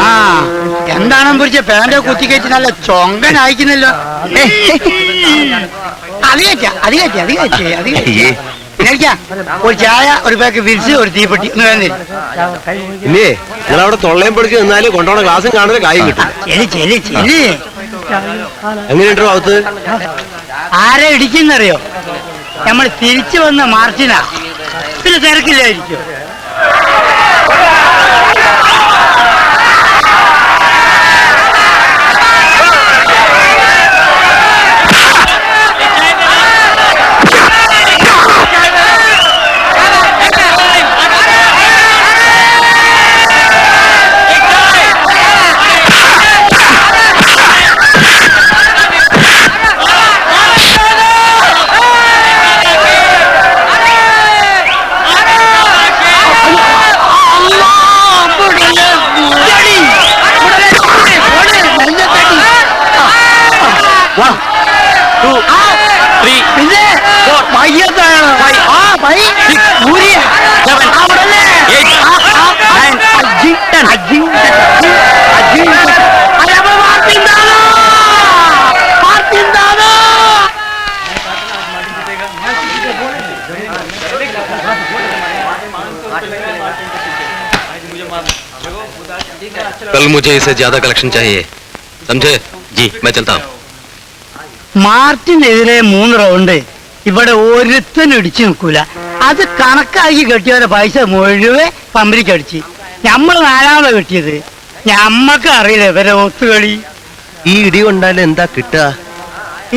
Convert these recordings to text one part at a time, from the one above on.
ആ എന്താണെന്ന് പിടിച്ച പാൻറ് കുത്തിക്കയറ്റി നല്ല ചൊങ്കൻ അയക്കുന്നല്ലോ. ഒരു ചായ, ഒരു പാക്ക് വിൽസ്, ഒരു തീപ്പെട്ടി ഒന്ന് വേണ്ടി. ഇല്ലേ നിങ്ങളവിടെ തൊള്ളയും പൊടിച്ച് നിന്നാല് കൊണ്ടോണ ഗ്ലാസും കാണുന്ന കായും കിട്ടും. എങ്ങനെയുണ്ടോ അകത്ത്? ആരെ ഇടിക്കുന്നറിയോ? നമ്മൾ തിരിച്ചു വന്ന മാർച്ചിനാ. പിന്നെ തിരക്കില്ലായിരിക്കും. कल मुझे इससे ज्यादा कलेक्शन चाहिए, समझे? जी मैं चलता हूँ. മാർട്ടിനെതിരെ 3 റൗണ്ട് ഇവിടെ ഒരുത്തനും ഇടിച്ചു നിൽക്കൂല. അത് കണക്കാക്കി കെട്ടിയവരെ പൈസ മുഴുവൻ പമ്പരിക്കടിച്ച്. നമ്മൾ 4ാമത് കെട്ടിയത്. ഞമ്മക്ക് അറിയില്ല ഇവരെ ഒത്തുകളി. ഈ ഇടി കൊണ്ടാലും എന്താ കിട്ടുക?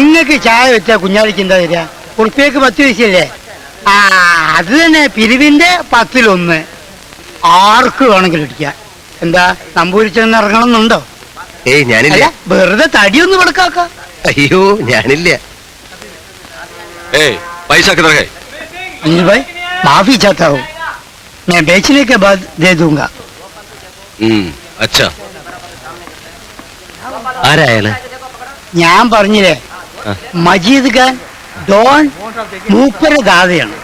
ഇങ്ങക്ക് ചായ വെച്ചാ കുഞ്ഞാലിക്ക് എന്താ തരിക? ഉറുപ്പിയക്ക് 10 പൈസയല്ലേ? ആ അത് തന്നെ. പിരിവിന്റെ 10-1 ആർക്ക് വേണമെങ്കിലും ഇടിക്കാം. എന്താ നമ്പൂരിച്ചെന്ന് ഇറങ്ങണമെന്നുണ്ടോ? ഏയ് ഞാനില്ല. വെറുതെ തടിയൊന്ന് കൊടുക്കാക്ക. അയ്യോ ഞാനില്ല. पैसा किधर है? अनिल भाई माफी चाहता हूँ, मैं बेचने के बाद दे दूंगा. अच्छा. ആരായാലും ഞാൻ പറഞ്ഞില്ലേ, മജീദ് ഖാൻ ഡോൺ മൂപ്പര ദാതയാണ്.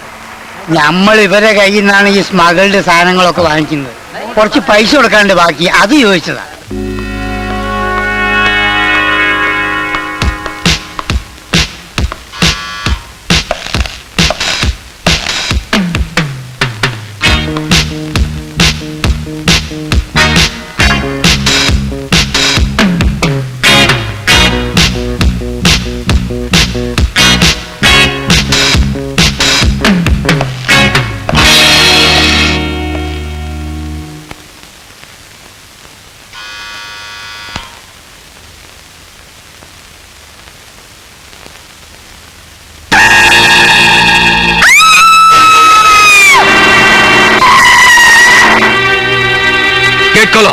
നമ്മൾ ഇവരെ കയ്യിൽ നിന്നാണ് ഈ സ്മഗിൾഡ് സാധനങ്ങളൊക്കെ വാങ്ങിക്കുന്നത്. കുറച്ച് പൈസ കൊടുക്കാണ്ട് ബാക്കി അത് ചോദിച്ചതാ. खोलो.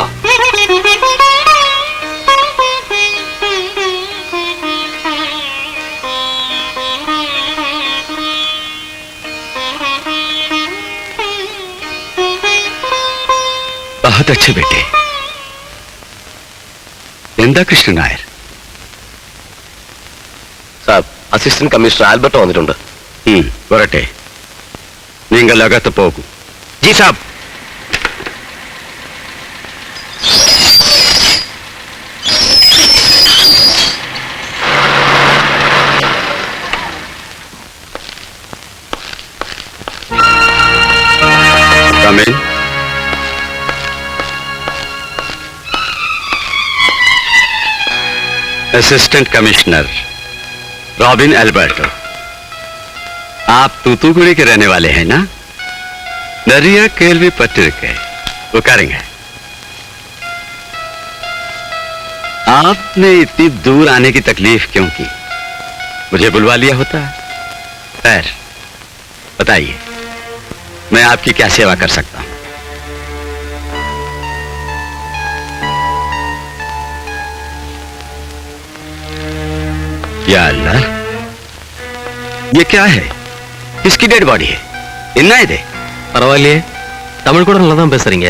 बहुत अच्छे बेटे. എന്താ കൃഷ്ണൻ നായർ സാബ്? അസിസ്റ്റന്റ് കമ്മീഷണർ ആൽബർട്ട് വന്നിട്ടുണ്ട്. വരട്ടെ. നിങ്ങൾ അകത്ത് പോകൂ. ജി സാബ്. असिस्टेंट कमिश्नर रॉबिन एल्बर्टो, आप तूतुकुड़ी के रहने वाले हैं ना? नरिया केलवी पट्टी के वो करेंगे. आपने इतनी दूर आने की तकलीफ क्यों की? मुझे बुलवा लिया होता है. खैर बताइए, मैं आपकी क्या सेवा कर सकता हूं? या अल्लाह, ये क्या है? किसकी डेड बॉडी है? इन्ना है दे. பரவாயில்லையே, தமிழ் கூட நல்லா தான் பேசுறீங்க.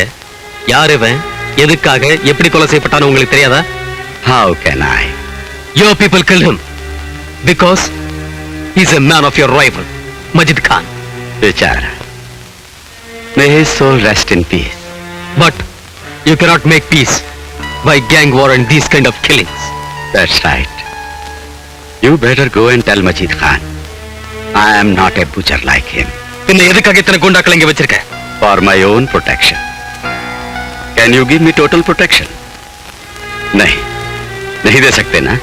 யார் இவன், எதுக்காக, எப்படி கொலை செய்யப்பட்டான்னு உங்களுக்கு தெரியாதா? How can I? Your people killed him because he's a man of your rival, Majid Khan. बेचारा. May his soul rest in peace. But You cannot make peace by gang war and these kind of killings. That's right. You better go and tell Majid Khan. I am not a butcher like him. പിന്നെ എതുക്കാக ഇത്തனை ഗുണ്ടാക്കൾ இங்க வச்சிருக்க? For my own protection. Can you give me total protection? नहीं दे सकते ना?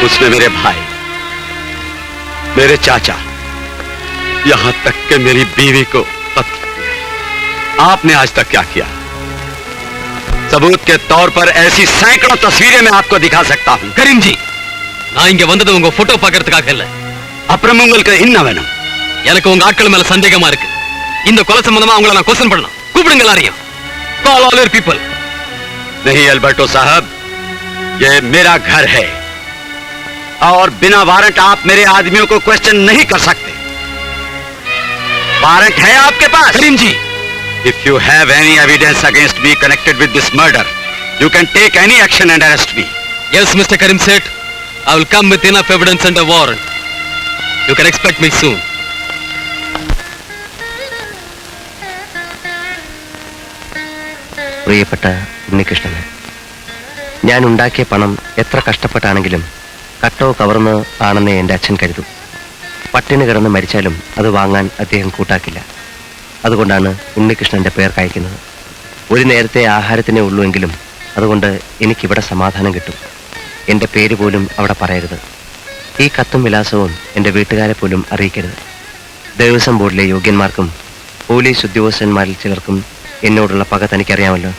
उसने मेरे भाई, मेरे चाचा, यहां तक कि मेरी बीवी को कत्ल किया। आपने आज तक क्या किया? सबूत के तौर पर ऐसी सैकड़ों तस्वीरें मैं आपको दिखा सकता हूं। கரீம் ஜி, நான் இங்க வந்தது உங்க போட்டோ பார்க்கிறதுக்காக இல்ல. அப்புறம் உங்களுக்கு என்ன வேணும்? எனக்கு உங்க ஆட்கள் மேல சந்தேகமா இருக்கு. இந்த கொலை சம்பந்தமா அவங்கள நான் क्वेश्चन பண்ணணும். கூப்பிடுங்க எல்லாரையும். Call all your people. नहीं अल्बर्टो साहब, ये मेरा घर है और बिना वारंट आप मेरे आदमियों को क्वेश्चन नहीं कर सकते। वारंट है आपके पास? करीम जी, If you have any evidence against me connected with this murder, you can take any action and arrest me. yes, Mr. Karim Seth, I will come with enough evidence and a warrant. You can expect me soon. പ്രിയപ്പെട്ട ഉണ്ണികൃഷ്ണന്, ഞാൻ ഉണ്ടാക്കിയ പണം എത്ര കഷ്ടപ്പെട്ടാണെങ്കിലും കട്ടോ കവർന്ന് ആണെന്നേ എൻ്റെ അച്ഛൻ കരുതും. പട്ടിണി കിടന്ന് മരിച്ചാലും അത് വാങ്ങാൻ അദ്ദേഹം കൂട്ടാക്കില്ല. അതുകൊണ്ടാണ് ഉണ്ണികൃഷ്ണൻ്റെ പേർ കഴിക്കുന്നത്. ഒരു നേരത്തെ ആഹാരത്തിനേ ഉള്ളൂവെങ്കിലും അതുകൊണ്ട് എനിക്കിവിടെ സമാധാനം കിട്ടും. എൻ്റെ പേര് പോലും അവിടെ പറയരുത്. ഈ കത്തും വിലാസവും എൻ്റെ വീട്ടുകാരെ പോലും അറിയിക്കരുത്. ദേവസ്വം ബോർഡിലെ യോഗ്യന്മാർക്കും പോലീസ് ഉദ്യോഗസ്ഥന്മാരിൽ ചിലർക്കും എന്നോടുള്ള പക തനിക്കറിയാമല്ലോ.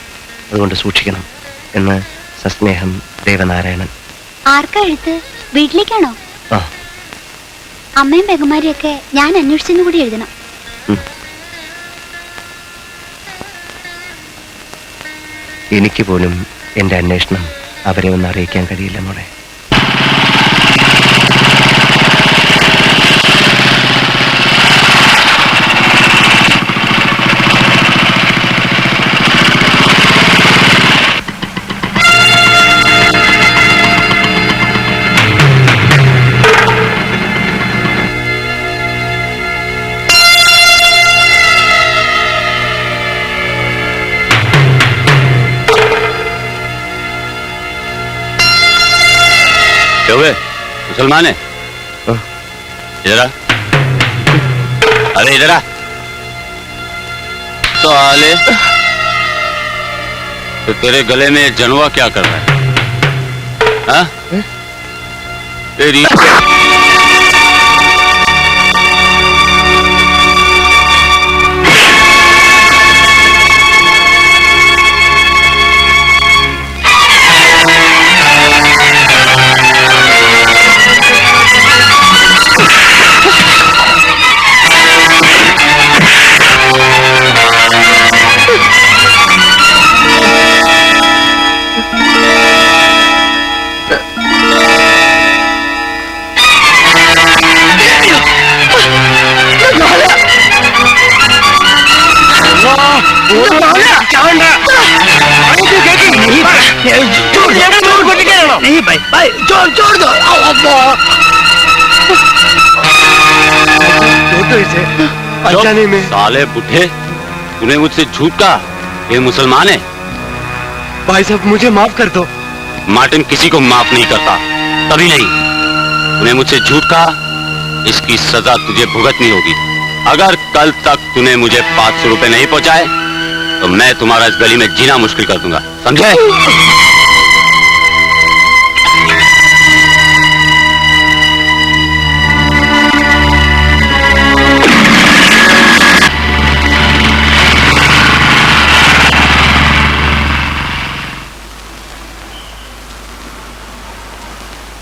അതുകൊണ്ട് സൂക്ഷിക്കണം എന്ന് സസ്നേഹം ദേവനാരായണൻ. ആർക്കാ എഴുത്ത്? വീട്ടിലേക്കാണോ? ആ, അമ്മയും ബഹുമാരിയൊക്കെ ഞാൻ അന്വേഷിച്ചെന്ന് കൂടി എഴുതണം. എനിക്ക് പോലും എൻ്റെ അന്വേഷണം അവരെ ഒന്ന് അറിയിക്കാൻ കഴിയില്ല മോളെ. मुसलमान है? इधर आ। अरे इधर आ। तो आले, तो तेरे गले में जनवा क्या कर रहा है? हाँ? तेरी नहीं भाई भाई छोड़ दो। अचानक में साले बुढ़े, तूने मुझसे झूठ कहा ये मुसलमान है? भाई साहब मुझे माफ कर दो। मार्टिन किसी को माफ नहीं करता, कभी नहीं। तूने मुझसे झूठ कहा, इसकी सजा तुझे भुगतनी होगी। अगर कल तक तूने मुझे 500 रुपए नहीं पहुंचाए तो मैं तुम्हारा इस गली में जीना मुश्किल कर दूंगा, समझे?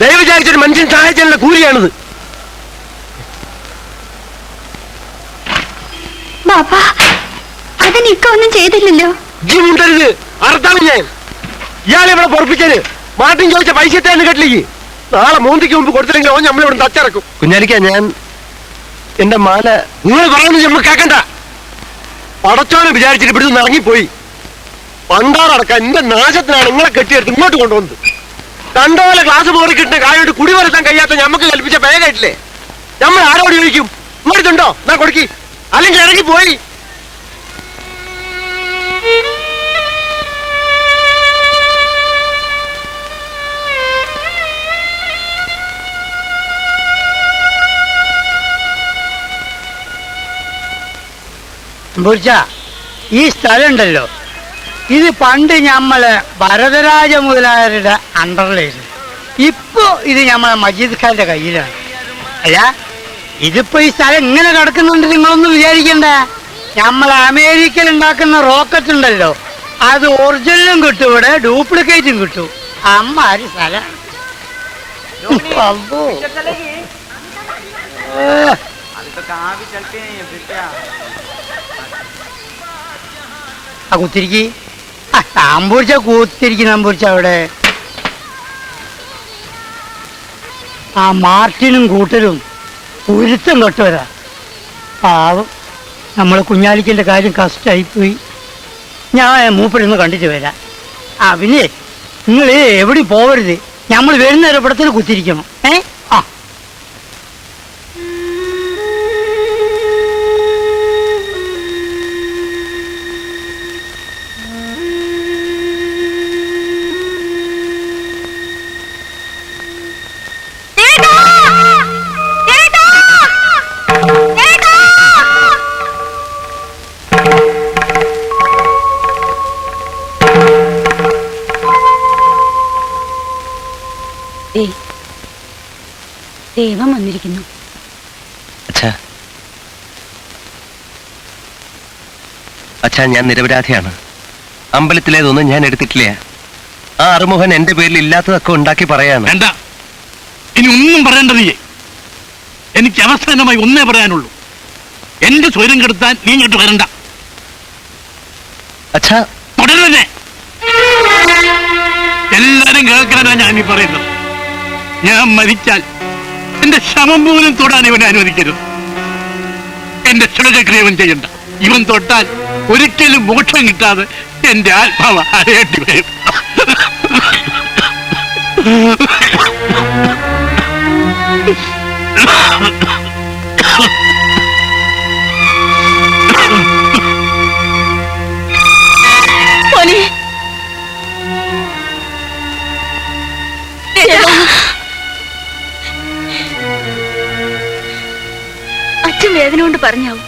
ദയവ് വിചാരിച്ചൊരു മനുഷ്യൻ സഹായിച്ചാലുള്ള കൂലിയാണിത്. ബാപ്പാ, അതിനിക്ക ഒന്നും ചെയ്തില്ലല്ലോ. ജീവുണ്ടരുത്, അർത്ഥമാണ് ഞാൻ. ഇയാളെ ഇവിടെ പൊറപ്പിച്ചാല് മാർട്ടിൻ ചോദിച്ച പൈസ എത്താന്ന് കേട്ടില്ലേ? നാളെ മൂന്നിക്ക് മുമ്പ് കൊടുത്തില്ലെങ്കിൽ ഓൻ നമ്മളിവിടെ തച്ചിറക്കും. കുഞ്ഞാലിക്ക, ഞാൻ എന്റെ മാല നിങ്ങൾ പറയുന്നത് നമ്മൾ കേക്കണ്ട. പടച്ചോനെ വിചാരിച്ചിട്ട് ഇവിടുന്ന് ഇറങ്ങിപ്പോയി. പണ്ടാറടക്കാൻ എന്റെ നാശത്തിനാണ് നിങ്ങളെ കെട്ടിയെടുത്ത് ഇങ്ങോട്ട് കൊണ്ടുവന്നത്. കണ്ടോലെ ക്ലാസ് പോറി കിട്ടുന്ന കായോട് കുടി വരുത്താൻ കഴിയാത്ത ഞമ്മക്ക് കൽപ്പിച്ച പേരായിട്ടില്ലേ? നമ്മൾ ആരോട് ചോദിക്കും? ഇങ്ങോട്ടുണ്ടോ എന്നാ കൊടുക്കി, അല്ലെങ്കിൽ ഇറങ്ങിപ്പോയി. നമ്പൂർച്ച, ഈ സ്ഥലം ഉണ്ടല്ലോ, ഇത് പണ്ട് ഞമ്മളെ ഭരതരാജ മുതലായവരുടെ അണ്ടറിലായിരുന്നു. ഇപ്പോ ഇത് ഞമ്മളെ മജീദ് ഖാന്റെ കയ്യിലാണ്. അല്ല, ഇതിപ്പോ ഈ സ്ഥലം ഇങ്ങനെ കിടക്കുന്നുണ്ട് നിങ്ങളൊന്നും വിചാരിക്കണ്ട. ഞമ്മളെ അമേരിക്കയിൽ ഉണ്ടാക്കുന്ന റോക്കറ്റ് ഉണ്ടല്ലോ, അത് ഒറിജിനലും കിട്ടും, ഇവിടെ ഡ്യൂപ്ലിക്കേറ്റും കിട്ടും. അമ്മാരി സ്ഥലം. ആ കുത്തിരിക്കി, നമ്പൂർച്ച കൂത്തിരിക്കും. നമ്പൂർച്ച അവിടെ ആ മാർട്ടിനും കൂട്ടരും ഉരുത്തം തൊട്ടുവരാ. പാവം, നമ്മളെ കുഞ്ഞാലിക്കൻ്റെ കാര്യം കഷ്ടമായിപ്പോയി. ഞാൻ മൂപ്പരൊന്ന് കണ്ടിട്ട് വരാം. ആ പിന്നെ നിങ്ങൾ എവിടെ പോവരുത്, നമ്മൾ വരുന്ന ഇടപെടത്തിൽ കുത്തിരിക്കണം. ആ ദൈവം വന്നിരിക്കുന്നു. അച്ഛാ, ഞാൻ നിരപരാധിയാണ്. അമ്പലത്തിലേതൊന്നും ഞാൻ എടുത്തിട്ടില്ല. ആ അറുമുഖൻ എന്റെ പേരിൽ ഇല്ലാത്തതൊക്കെ ഉണ്ടാക്കി പറയാണ്. വേണ്ട, ഇനി ഒന്നും പറയേണ്ട നീ. എനിക്ക് അവസാനമായി ഒന്നേ പറയാനുള്ളൂ, എന്റെ സ്വരം കെടുത്താൻ നീ ഇങ്ങോട്ട് വരണ്ട. അച്ഛാ, തുടരുന്നേ. എല്ലാരും കേൾക്കാനാ ഞാൻ ഈ പറയുന്നത്. ഞാൻ മരിച്ചാൽ എന്റെ ശവം പോലും തൊടാൻ ഇവനെ അനുവദിക്കരുത്. എന്റെ ക്ഷണചക്രിയവൻ ചെയ്യണ്ട. ഇവൻ തൊട്ടാൽ ഒരിക്കലും മോക്ഷം കിട്ടാതെ എന്റെ ആത്മാവ് അറിയേണ്ടി വരും. അച്ഛൻ വേദന കൊണ്ട് പറഞ്ഞാവും,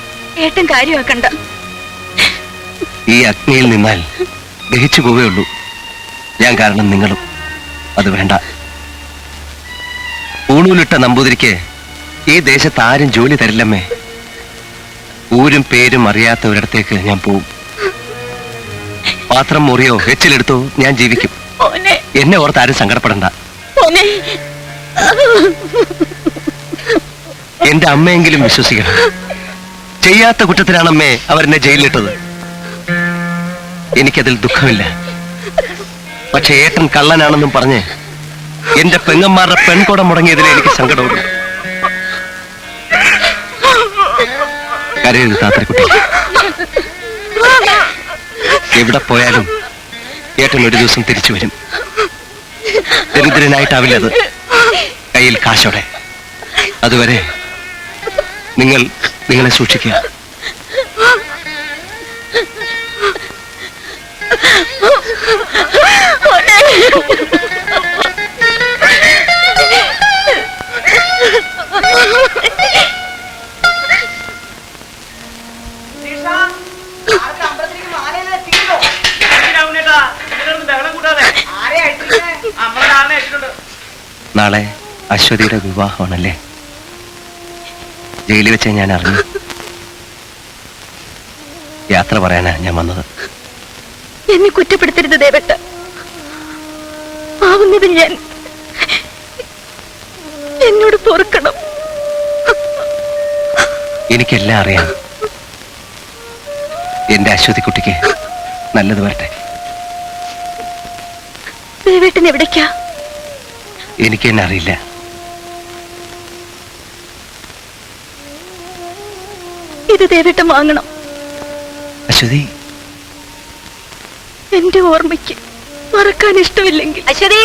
ഏട്ടൻ കാര്യമാക്കണ്ട. ഈ അഗ്നിയിൽ നിന്നാൽ ദഹിച്ചു പോവുകയുള്ളൂ ഞാൻ, കാരണം നിങ്ങളും. അത് വേണ്ട. ഊണൂലിട്ട നമ്പൂതിരിക്ക് ഈ ദേശത്ത് ആരും ജോലി തരില്ലമ്മേ. ഊരും പേരും അറിയാത്ത ഒരിടത്തേക്ക് ഞാൻ പോവും. പാത്രം മുറിയോ എച്ചിലെടുത്തോ ഞാൻ ജീവിക്കും. എന്നെ ഓർത്ത് ആരും സങ്കടപ്പെടണ്ട. എന്റെ അമ്മയെങ്കിലും വിശ്വസിക്കണം. ചെയ്യാത്ത കുറ്റത്തിനാണ് അമ്മേ അവരെന്നെ ജയിലിലിട്ടത്. എനിക്കതിൽ ദുഃഖമില്ല. പക്ഷെ ഏട്ടൻ കള്ളനാണെന്നും പറഞ്ഞ് എന്റെ പെങ്ങന്മാരുടെ പെൺകുടം മുടങ്ങിയതിൽ എനിക്ക് സങ്കടമുണ്ട്. കരയരുത് താത്തക്കുട്ടി. എവിടെ പോയാലും ഏട്ടൻ ഒരു ദിവസം തിരിച്ചു വരും. ദരിദ്രനായിട്ടാവില്ലത്, കയ്യിൽ കാശോടെ. അതുവരെ നിങ്ങളെ സൂക്ഷിക്കുക. നാളെ അശ്വതിയുടെ വിവാഹമാണല്ലേ? ജയിലിൽ വെച്ച് ഞാൻ അറിഞ്ഞു. യാത്ര പറയാനാ ഞാൻ വന്നത്. എന്നെ കുറ്റപ്പെടുത്തരുത് ദേവട്ട. ആവുന്നത് ഞാൻ. എന്നോട് പൊറുക്കണം. എനിക്കെല്ലാം അറിയാം. എന്റെ അശ്വതി കുട്ടിക്ക് നല്ലത് വരട്ടെ. ദേവേട്ടൻ എവിടേക്കാ? എനിക്ക് എന്നെ അറിയില്ല. ഇത് ദേവേട്ടൻ വാങ്ങണം. അശ്വതി, എന്റെ ഓർമ്മയ്ക്ക് മറക്കാൻ ഇഷ്ടമില്ലെങ്കിൽ. അശ്വതി,